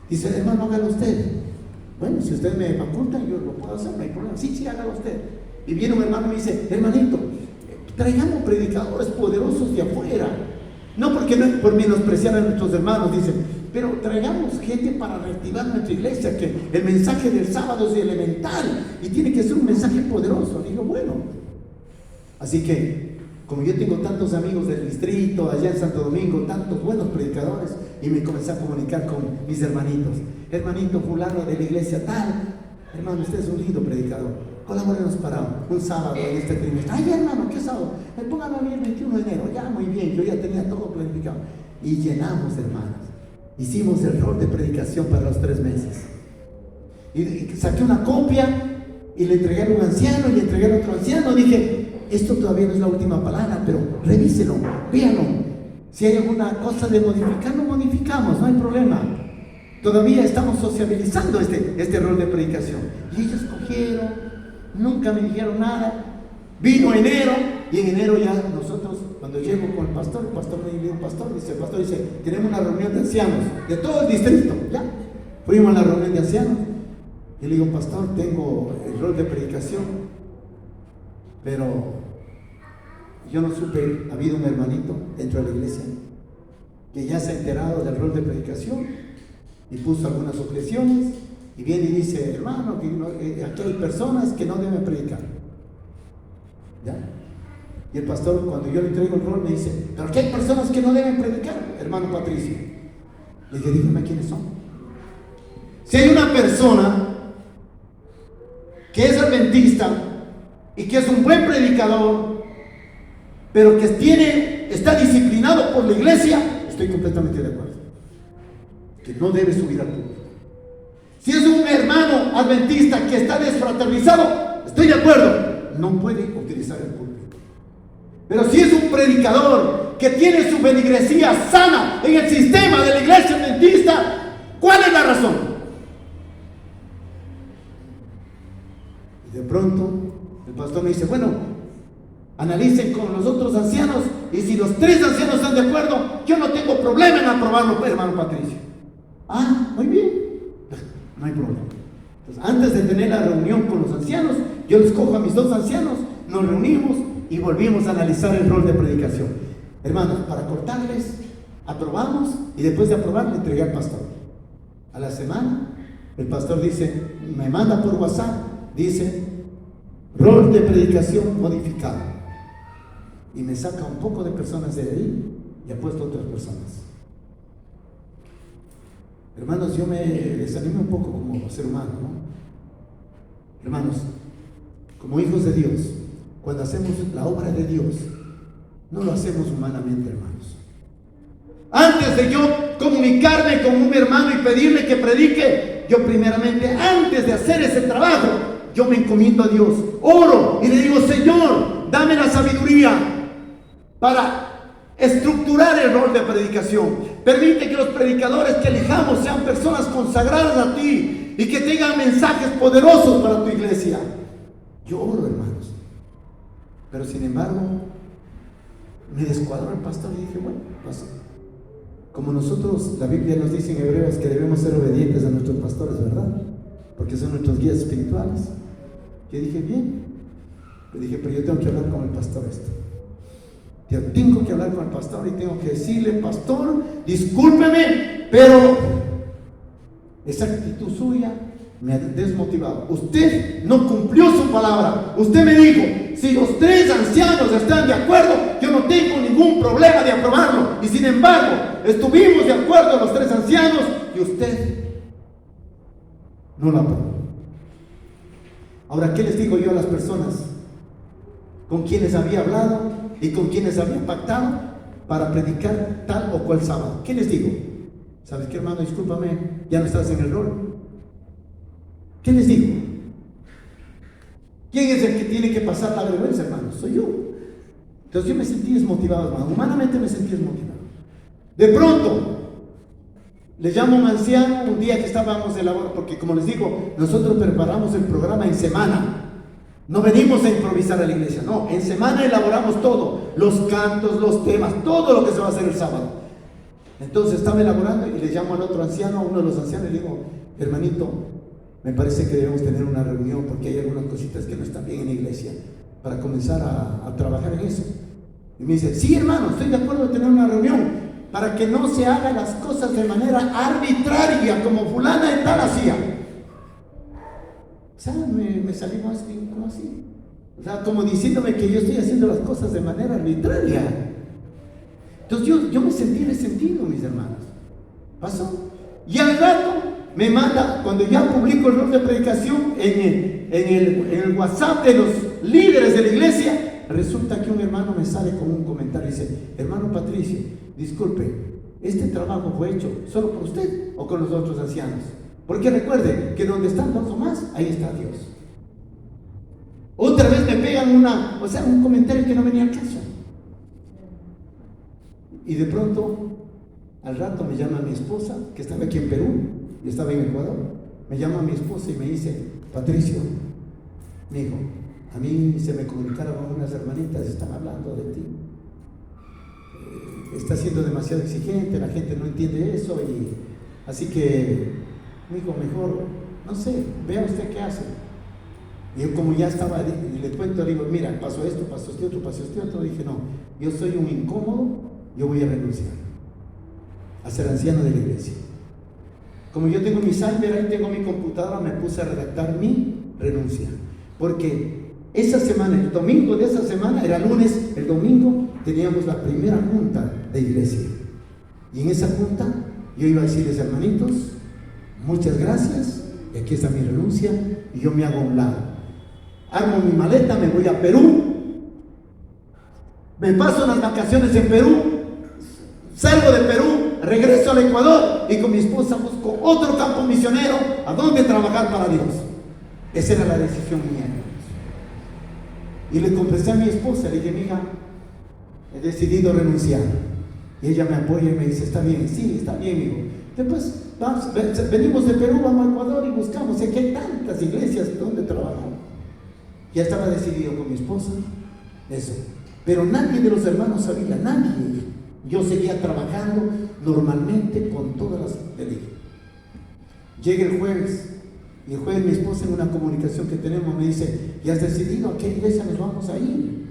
Dice, hermano, hágalo usted. Bueno, si usted me faculta, yo lo puedo hacer, no hay problema. Sí, hágalo usted. Y viene un hermano y me dice, hermanito, traigamos predicadores poderosos de afuera. No porque no por menospreciar a nuestros hermanos, dicen, pero traigamos gente para reactivar nuestra iglesia, que el mensaje del sábado es elemental y tiene que ser un mensaje poderoso. Digo, bueno. Así que, como yo tengo tantos amigos del distrito, allá en Santo Domingo, tantos buenos predicadores, y me comencé a comunicar con mis hermanitos. Hermanito fulano de la iglesia tal, hermano, usted es un lindo predicador, colaborenos para un sábado en este trimestre. Ay, hermano, ¿qué sábado? Póngame a mí el 21 de enero, ya muy bien, yo ya tenía todo planificado. Y llenamos, hermanos. Hicimos el rol de predicación para los 3 meses. Y saqué una copia y le entregué a un anciano y le entregué a otro anciano. Dije, esto todavía no es la última palabra, pero revíselo, véanlo. Si hay alguna cosa de modificar, lo modificamos, no hay problema. Todavía estamos sociabilizando este rol de predicación. Y ellos cogieron, nunca me dijeron nada. Vino enero, y en enero ya nosotros, cuando llego con el pastor me dice, el pastor dice, tenemos una reunión de ancianos, de todo el distrito, ya. Fuimos a la reunión de ancianos, y le digo, pastor, tengo el rol de predicación, pero yo no supe, ha habido un hermanito dentro de la iglesia, que ya se ha enterado del rol de predicación, y puso algunas objeciones, y viene y dice, hermano, que aquí hay personas que no deben predicar. ¿Ya? Y el pastor, cuando yo le traigo el rol, me dice, pero que hay personas que no deben predicar, hermano Patricio. Le dije, dígame quiénes son. Si hay una persona que es adventista y que es un buen predicador, pero que está disciplinado por la iglesia, estoy completamente de acuerdo. Que no debe subir al púlpito. Si es un hermano adventista que está desfraternizado, estoy de acuerdo. No puede utilizar el púlpito. Pero si es un predicador que tiene su feligresía sana en el sistema de la iglesia adventista, ¿cuál es la razón? Y de pronto el pastor me dice, bueno, analicen con los otros ancianos, y si los 3 ancianos están de acuerdo, yo no tengo problema en aprobarlo, hermano Patricio. Ah, muy bien, no hay problema. Entonces, antes de tener la reunión con los ancianos, yo les cojo a mis 2 ancianos, nos reunimos y volvimos a analizar el rol de predicación. Hermanos, para cortarles, aprobamos, y después de aprobar le entregué al pastor. A la semana, el pastor dice, me manda por WhatsApp, dice, rol de predicación modificado. Y me saca un poco de personas de ahí y ha puesto otras personas. Hermanos, yo me desanimo un poco como ser humano, ¿no? Hermanos, como hijos de Dios, cuando hacemos la obra de Dios, No lo hacemos humanamente, hermanos. Antes de yo comunicarme con un hermano y pedirle que predique, yo primeramente, antes de hacer ese trabajo, yo me encomiendo a Dios, oro y le digo: Señor, dame la sabiduría para estructurar el rol de predicación. Permite que los predicadores que elijamos sean personas consagradas a ti y que tengan mensajes poderosos para tu iglesia. Yo oro, hermanos, pero sin embargo me descuadró el pastor y dije: bueno, pastor, como nosotros, la Biblia nos dice en Hebreos que debemos ser obedientes a nuestros pastores, ¿verdad? Porque son nuestros guías espirituales. Yo dije: bien. Le dije: pero yo tengo que hablar con el pastor esto. Yo tengo que hablar con el pastor y tengo que decirle: pastor, discúlpeme, pero esa actitud suya me ha desmotivado. Usted no cumplió su palabra. Usted me dijo: si los 3 ancianos están de acuerdo, yo no tengo ningún problema de aprobarlo. Y sin embargo, estuvimos de acuerdo los 3 ancianos y usted no lo aprobó. Ahora, ¿qué les digo yo a las personas con quienes había hablado y con quienes había pactado para predicar tal o cual sábado? ¿Qué les digo? ¿Sabes qué, hermano? Discúlpame, ya no estás en el rol. ¿Qué les digo? ¿Quién es el que tiene que pasar la vergüenza, hermano? Soy yo. Entonces yo me sentí desmotivado, hermano. Humanamente me sentí desmotivado. De pronto le llamo a un anciano un día que estábamos de labor, porque como les digo, nosotros preparamos el programa en semana. No venimos a improvisar a la iglesia, no, en semana elaboramos todo, los cantos, los temas, todo lo que se va a hacer el sábado. Entonces estaba elaborando y le llamo al otro anciano, a uno de los ancianos, y le digo: hermanito, me parece que debemos tener una reunión porque hay algunas cositas que no están bien en la iglesia, para comenzar a trabajar en eso. Y me dice: sí, hermano, estoy de acuerdo en tener una reunión, para que no se hagan las cosas de manera arbitraria, como fulana de tal hacía. O sea, me salió más como así. O sea, como diciéndome que yo estoy haciendo las cosas de manera arbitraria. Entonces yo me sentí resentido, mis hermanos. Pasó. Y al rato me manda, cuando ya publico el rol de predicación en el WhatsApp de los líderes de la iglesia, resulta que un hermano me sale con un comentario y dice: hermano Patricio, disculpe, ¿este trabajo fue hecho solo por usted o con los otros ancianos? Porque recuerde que donde están 2 o más, ahí está Dios. Otra vez me pegan un comentario que no venía al caso. Y de pronto, al rato me llama mi esposa, que estaba aquí en Perú, y estaba en Ecuador. Me llama mi esposa y me dice: Patricio, mi hijo, a mí se me comunicaron unas hermanitas, están hablando de ti. Está siendo demasiado exigente, la gente no entiende eso, y así que, mi hijo, mejor, no sé, vea usted qué hace. Y yo, como ya estaba, le cuento, le digo: mira, pasó esto, pasó este otro, dije: no, yo soy un incómodo, yo voy a renunciar a ser anciano de la iglesia. Como yo tengo mi cyber, ahí tengo mi computadora, me puse a redactar mi renuncia, porque esa semana, el domingo de esa semana, era lunes, el domingo teníamos la primera junta de iglesia, y en esa junta yo iba a decirles: hermanitos, muchas gracias, y aquí está mi renuncia, y yo me hago a un lado, armo mi maleta, me voy a Perú, me paso las vacaciones en Perú, salgo de Perú, regreso al Ecuador y con mi esposa busco otro campo misionero a donde trabajar para Dios. Esa era la decisión mía. Y le confesé a mi esposa, le dije: mija, he decidido renunciar. Y ella me apoya y me dice: está bien, sí, está bien, hijo. Después venimos de Perú, vamos a Ecuador y buscamos. Aquí hay tantas iglesias donde trabajar. Ya estaba decidido con mi esposa eso. Pero nadie de los hermanos sabía, nadie. Yo seguía trabajando normalmente con todas las delitos. Llega el jueves, y el jueves mi esposa, en una comunicación que tenemos, me dice: ¿ya has decidido a qué iglesia nos vamos a ir?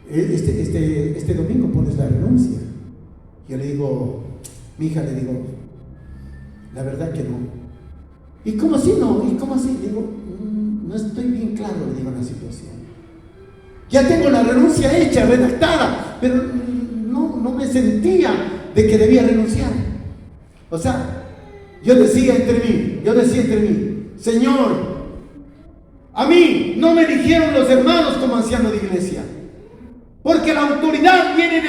Este domingo pones la renuncia. Yo le digo: mi hija, le digo, la verdad que no. ¿Y cómo así no? ¿Y cómo así? Le digo: no estoy bien claro, le digo, la situación. Ya tengo la renuncia hecha, redactada, pero no me sentía de que debía renunciar. O sea, yo decía entre mí: Señor, a mí no me eligieron los hermanos como anciano de iglesia, porque porque la autoridad viene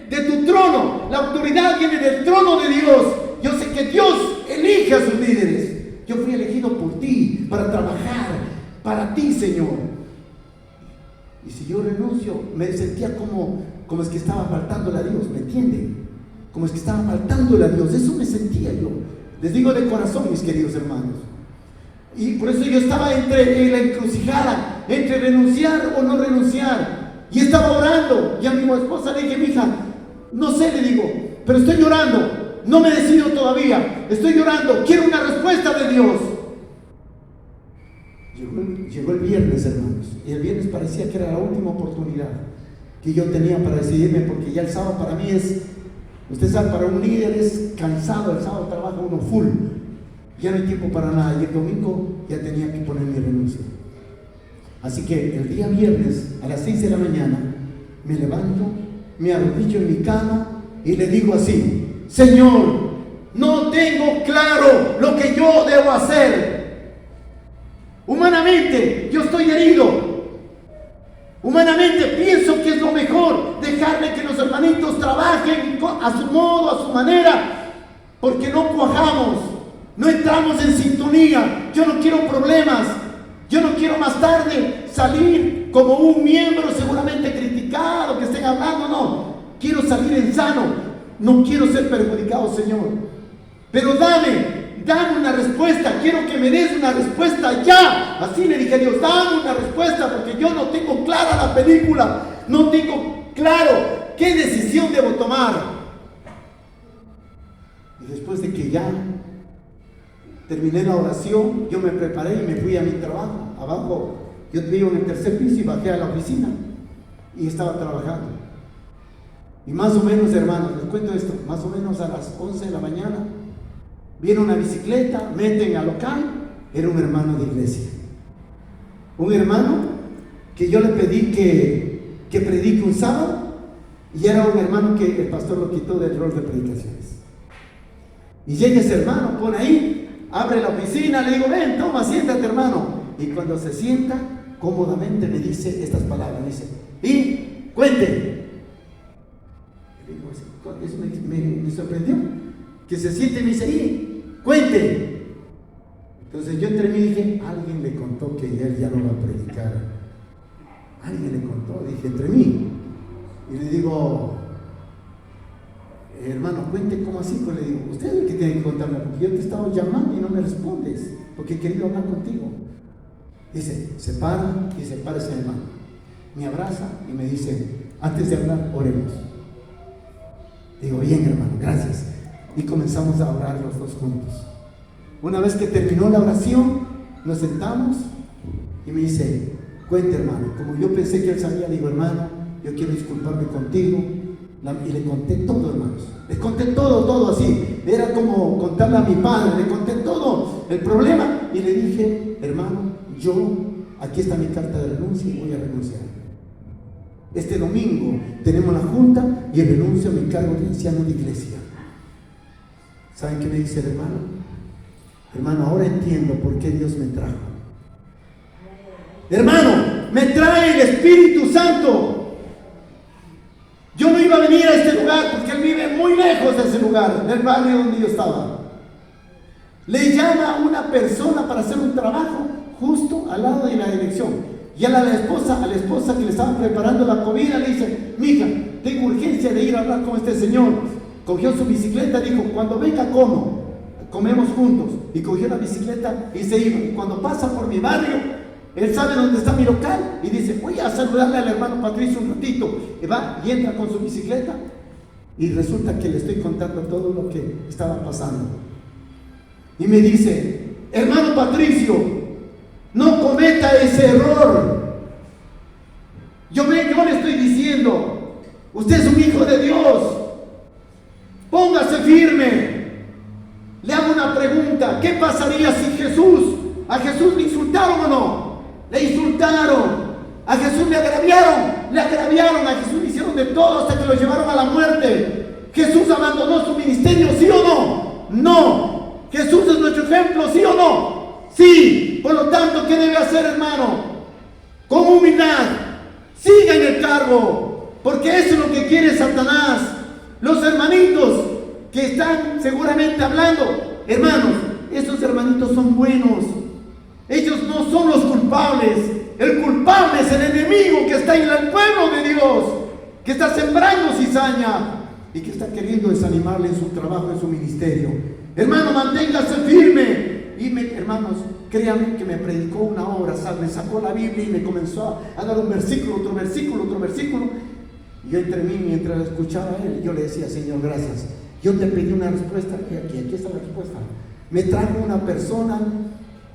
de tu trono, la autoridad viene del trono de Dios. Yo sé que Dios elige a sus líderes. Yo fui elegido por ti para trabajar para ti, Señor. Y si yo renuncio, me sentía como es que estaba faltándole a Dios, ¿me entienden? Como es que estaba faltándole a Dios, eso me sentía yo. Les digo de corazón, mis queridos hermanos. Y por eso yo estaba en la encrucijada, entre renunciar o no renunciar. Y estaba orando, y a mi esposa le dije, mija, no sé, le digo, pero estoy llorando, no me decido todavía, estoy llorando, quiero una respuesta de Dios. Llegó el viernes, hermanos, y el viernes parecía que era la última oportunidad que yo tenía para decidirme, porque ya el sábado para mí es, usted sabe, para un líder es cansado, el sábado trabaja uno full, ya no hay tiempo para nada, y el domingo ya tenía que poner mi renuncia. Así que el día viernes a las 6 de la mañana me levanto, me arrodillo en mi cama y le digo así: Señor, no tengo claro lo que yo debo hacer. Humanamente yo estoy herido. Humanamente pienso que es lo mejor dejarle que los hermanitos trabajen a su modo, a su manera, porque no cuajamos, no entramos en sintonía. Yo no quiero problemas, yo no quiero más tarde salir como un miembro seguramente criticado, que estén hablando, no. Quiero salir en sano, no quiero ser perjudicado, Señor. Pero dame una respuesta, quiero que me des una respuesta ya. Así le dije a Dios, dame una respuesta, porque yo no tengo clara la película, no tengo claro qué decisión debo tomar. Y después de que ya terminé la oración, yo me preparé y me fui a mi trabajo. Abajo, yo vivo en el tercer piso y bajé a la oficina y estaba trabajando. Y más o menos, hermanos, les cuento esto, más o menos a las 11 de la mañana, viene una bicicleta, meten al local, era un hermano de iglesia. Un hermano que yo le pedí que predique un sábado, y era un hermano que el pastor lo quitó del rol de predicaciones. Y llega ese hermano, pone ahí, abre la oficina, le digo, ven, toma, siéntate, hermano. Y cuando se sienta, cómodamente me dice estas palabras, me dice, y cuente. Eso me sorprendió, que se siente y me dice, y cuente. Entonces yo entre mí dije, alguien le contó que él ya no va a predicar. Alguien le contó, dije, entre mí. Y le digo, hermano, cuente. ¿Cómo así? Pues le digo, usted es el que tiene que contarme, porque yo te estaba llamando y no me respondes, porque he querido hablar contigo. Dice, se para y se para ese hermano, me abraza y me dice, antes de hablar, oremos. Digo, bien, hermano, gracias. Y comenzamos a orar los dos juntos. Una vez que terminó la oración, nos sentamos y me dice, cuente, hermano. Como yo pensé que él sabía, digo, hermano, yo quiero disculparme contigo. Y le conté todo, hermanos. Le conté todo así. Era como contarle a mi padre, le conté todo el problema. Y le dije, hermano, aquí está mi carta de renuncia y voy a renunciar. Este domingo tenemos la junta y renuncio a mi cargo de anciano de iglesia. ¿Saben qué me dice el hermano? Hermano, ahora entiendo por qué Dios me trajo. Hermano, me trae el Espíritu Santo. Yo no iba a venir a este lugar porque él vive muy lejos de ese lugar, del barrio donde yo estaba. Le llama a una persona para hacer un trabajo justo al lado de la dirección. Y a la esposa que le estaban preparando la comida, le dice, mija, tengo urgencia de ir a hablar con este señor. Cogió su bicicleta, dijo, cuando venga comemos juntos. Y cogió la bicicleta y se iba. Y cuando pasa por mi barrio, él sabe dónde está mi local y dice, voy a saludarle al hermano Patricio un ratito. Y va y entra con su bicicleta y resulta que le estoy contando todo lo que estaba pasando. Y me dice, hermano Patricio, no cometa ese error. Yo le estoy diciendo, usted es un hijo de Dios, póngase firme. Le hago una pregunta, ¿qué pasaría si a Jesús le insultaron o no? Le insultaron, a Jesús le agraviaron, a Jesús le hicieron de todo hasta que lo llevaron a la muerte. ¿Jesús abandonó su ministerio, sí o no? No. ¿Jesús es nuestro ejemplo, sí o no? Sí. Por lo tanto, ¿qué debe hacer, hermano? Con humildad, siga en el cargo, Porque eso es lo que quiere Satanás. Los hermanitos que están seguramente hablando, hermanos, esos hermanitos son buenos. Ellos no son los culpables. El culpable es el enemigo que está en el pueblo de Dios, que está sembrando cizaña y que está queriendo desanimarle en su trabajo, en su ministerio. Hermano, manténgase firme. Y hermanos, créanme que me predicó una hora, me sacó la Biblia y me comenzó a dar un versículo, otro versículo, otro versículo. Y yo entre mí, mientras escuchaba a él, yo le decía: Señor, gracias. Yo te pedí una respuesta, aquí está la respuesta. Me trajo una persona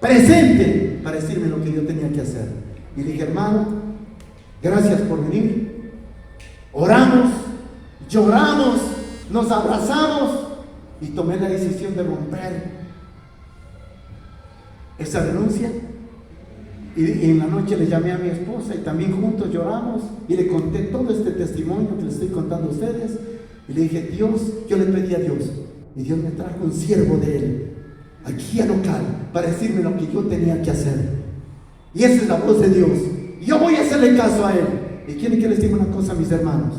presente para decirme lo que yo tenía que hacer. Y dije: hermano, gracias por venir. Oramos, lloramos, nos abrazamos y tomé la decisión de romper esa renuncia. Y en la noche le llamé a mi esposa y también juntos lloramos y le conté todo este testimonio que les estoy contando a ustedes. Y le dije: Dios, yo le pedí a Dios y Dios me trajo un siervo de él aquí a local para decirme lo que yo tenía que hacer. Y esa es la voz de Dios. Y yo voy a hacerle caso a él. ¿Y quieren que les diga una cosa, mis hermanos?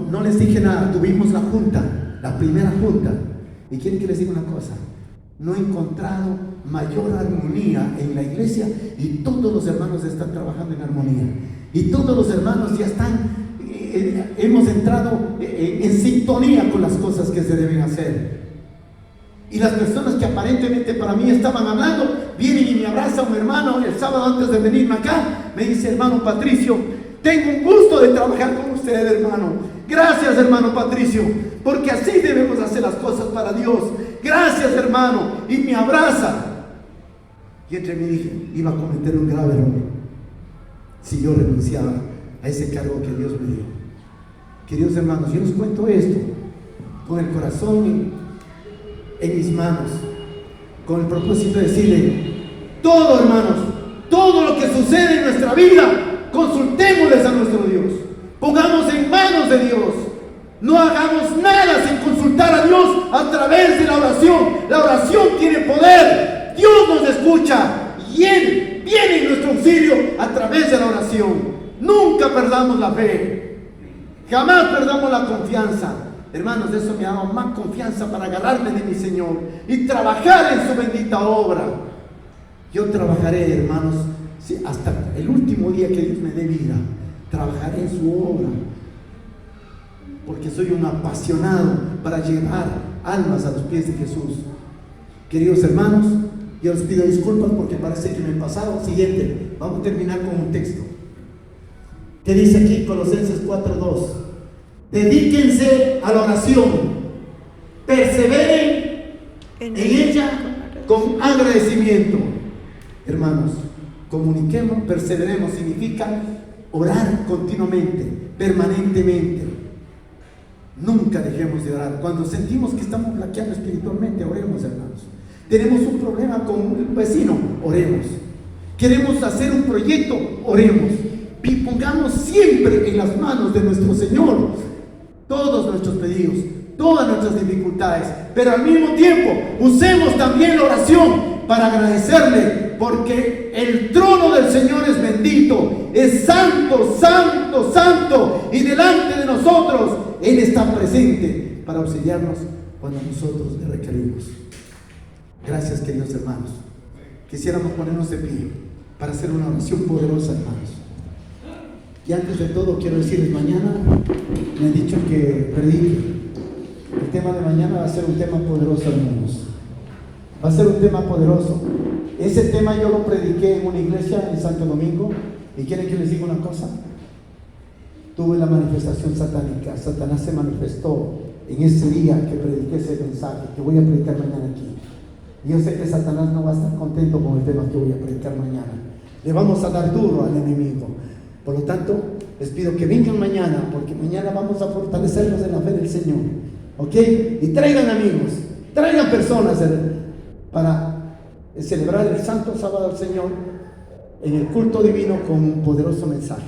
No les dije nada, tuvimos la junta, la primera junta. ¿Y quieren que les diga una cosa? No he encontrado mayor armonía en la iglesia y todos los hermanos están trabajando en armonía. Y todos los hermanos ya están, hemos entrado en sintonía con las cosas que se deben hacer. Y las personas que aparentemente para mí estaban hablando, vienen y me abraza un hermano el sábado antes de venirme acá. Me dice: hermano Patricio, tengo un gusto de trabajar con usted, hermano. Gracias, hermano Patricio, porque así debemos hacer las cosas para Dios. Gracias, hermano. Y me abraza. Y entre mí dije: iba a cometer un grave error si yo renunciaba a ese cargo que Dios me dio. Queridos hermanos, yo les cuento esto con el corazón en mis manos, con el propósito de decirle: todo, hermanos, todo lo que sucede en nuestra vida, consultémosles a nuestro Dios, pongamos en manos de Dios. No hagamos nada sin consultar a Dios a través de la oración. La oración tiene poder. Dios nos escucha y Él viene en nuestro auxilio a través de la oración. Nunca perdamos la fe. Jamás perdamos la confianza. Hermanos, eso me da más confianza para agarrarme de mi Señor y trabajar en su bendita obra. Yo trabajaré, hermanos, hasta el último día que Dios me dé vida. Trabajaré en su obra, porque soy un apasionado para llevar almas a los pies de Jesús. Queridos hermanos, yo les pido disculpas porque parece que me he pasado. Siguiente, vamos a terminar con un texto que dice aquí, Colosenses 4:2: dedíquense a la oración, perseveren en ella con agradecimiento. Hermanos, comuniquemos, perseveremos, significa orar continuamente, permanentemente. Nunca dejemos de orar. Cuando sentimos que estamos flaqueando espiritualmente, oremos, hermanos. Tenemos un problema con un vecino, oremos. Queremos hacer un proyecto, oremos. Y pongamos siempre en las manos de nuestro Señor todos nuestros pedidos, todas nuestras dificultades, pero al mismo tiempo usemos también la oración para agradecerle, porque el trono del Señor es bendito, es santo, santo, santo, y delante de nosotros Él está presente para auxiliarnos cuando nosotros le requerimos. Gracias, queridos hermanos. Quisiéramos ponernos de pie para hacer una oración poderosa, hermanos. Y antes de todo quiero decirles, mañana me han dicho que predique. El tema de mañana va a ser un tema poderoso, hermanos. Va a ser un tema poderoso. Ese tema yo lo prediqué en una iglesia en Santo Domingo. ¿Y quieren que les diga una cosa? Tuve la manifestación satánica. Satanás se manifestó en ese día que prediqué ese mensaje que voy a predicar mañana aquí. Y yo sé que Satanás no va a estar contento con el tema que voy a predicar mañana. Le vamos a dar duro al enemigo. Por lo tanto, les pido que vengan mañana, porque mañana vamos a fortalecernos en la fe del Señor. ¿Ok? Y traigan amigos, traigan personas para celebrar el Santo Sábado al Señor en el culto divino con un poderoso mensaje.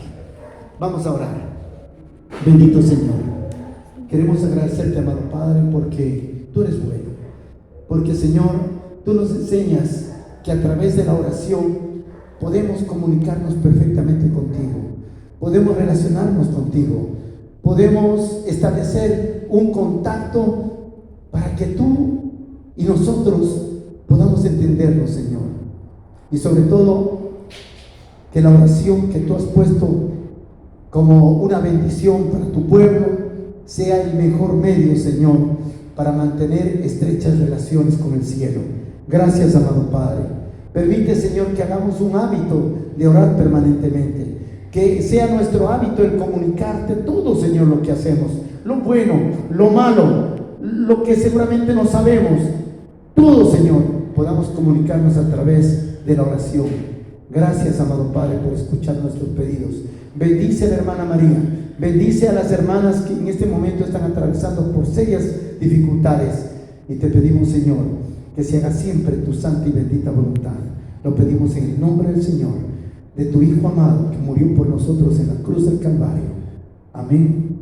Vamos a orar. Bendito Señor, queremos agradecerte, amado Padre, porque tú eres bueno. Porque, Señor, tú nos enseñas que a través de la oración podemos comunicarnos perfectamente contigo. podemos relacionarnos contigo, podemos establecer un contacto para que tú y nosotros podamos entendernos, Señor. Y sobre todo, que la oración que tú has puesto como una bendición para tu pueblo sea el mejor medio, Señor, para mantener estrechas relaciones con el cielo. Gracias, amado Padre. Permite, Señor, que hagamos un hábito de orar permanentemente, que sea nuestro hábito el comunicarte todo, Señor, lo que hacemos, lo bueno, lo malo, lo que seguramente no sabemos, todo, Señor, podamos comunicarnos a través de la oración. Gracias, amado Padre, por escuchar nuestros pedidos. Bendice a la hermana María, bendice a las hermanas que en este momento están atravesando por serias dificultades, y te pedimos, Señor, que se haga siempre tu santa y bendita voluntad. Lo pedimos en el nombre del Señor, de tu Hijo amado, que murió por nosotros en la cruz del Calvario. Amén.